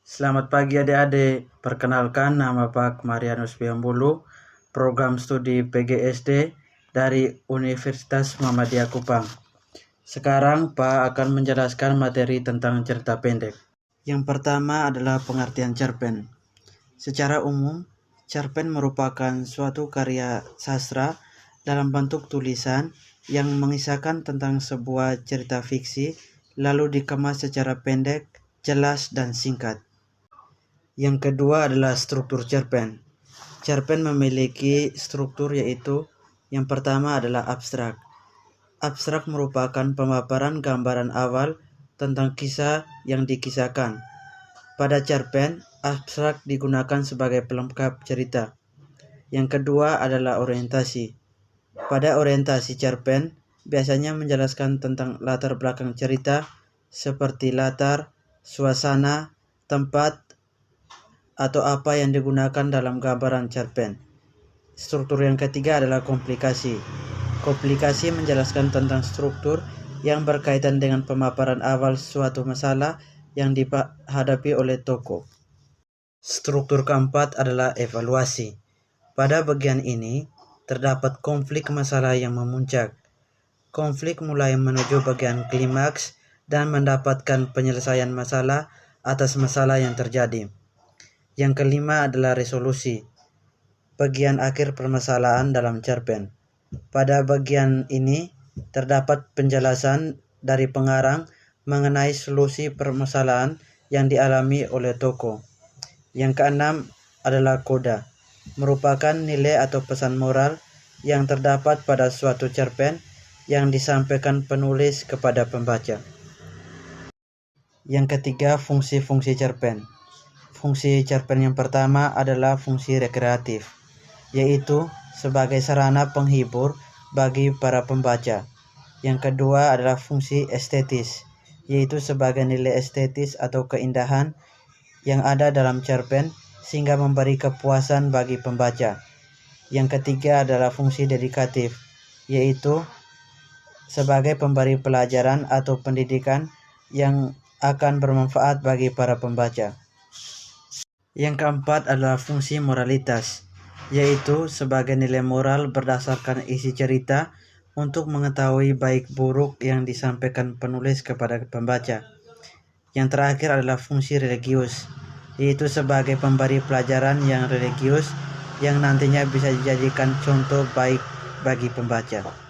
Selamat pagi adik-adik, perkenalkan nama Pak Marianus Piambulu, program studi PGSD dari Universitas Muhammadiyah Kupang. Sekarang Pak akan menjelaskan materi tentang cerita pendek. Yang pertama adalah pengertian cerpen. Secara umum, cerpen merupakan suatu karya sastra dalam bentuk tulisan yang mengisahkan tentang sebuah cerita fiksi lalu dikemas secara pendek, jelas, dan singkat. Yang kedua adalah struktur cerpen. Cerpen memiliki struktur yaitu yang pertama adalah abstrak. Abstrak merupakan pemaparan gambaran awal tentang kisah yang dikisahkan. Pada cerpen, abstrak digunakan sebagai pelengkap cerita. Yang kedua adalah orientasi. Pada orientasi cerpen, biasanya menjelaskan tentang latar belakang cerita seperti latar, suasana, tempat, atau apa yang digunakan dalam gambaran cerpen. Struktur yang ketiga adalah komplikasi. Komplikasi menjelaskan tentang struktur yang berkaitan dengan pemaparan awal suatu masalah yang dihadapi oleh tokoh. Struktur keempat adalah evaluasi. Pada bagian ini, terdapat konflik masalah yang memuncak. Konflik mulai menuju bagian klimaks dan mendapatkan penyelesaian masalah atas masalah yang terjadi. Yang kelima adalah resolusi, bagian akhir permasalahan dalam cerpen. Pada bagian ini terdapat penjelasan dari pengarang mengenai solusi permasalahan yang dialami oleh tokoh. Yang keenam adalah koda, merupakan nilai atau pesan moral yang terdapat pada suatu cerpen yang disampaikan penulis kepada pembaca. Yang ketiga, fungsi-fungsi cerpen. Fungsi cerpen yang pertama adalah fungsi rekreatif, yaitu sebagai sarana penghibur bagi para pembaca. Yang kedua adalah fungsi estetis, yaitu sebagai nilai estetis atau keindahan yang ada dalam cerpen sehingga memberi kepuasan bagi pembaca. Yang ketiga adalah fungsi dedikatif, yaitu sebagai pemberi pelajaran atau pendidikan yang akan bermanfaat bagi para pembaca. Yang keempat adalah fungsi moralitas, yaitu sebagai nilai moral berdasarkan isi cerita untuk mengetahui baik buruk yang disampaikan penulis kepada pembaca. Yang terakhir adalah fungsi religius, yaitu sebagai pemberi pelajaran yang religius yang nantinya bisa dijadikan contoh baik bagi pembaca.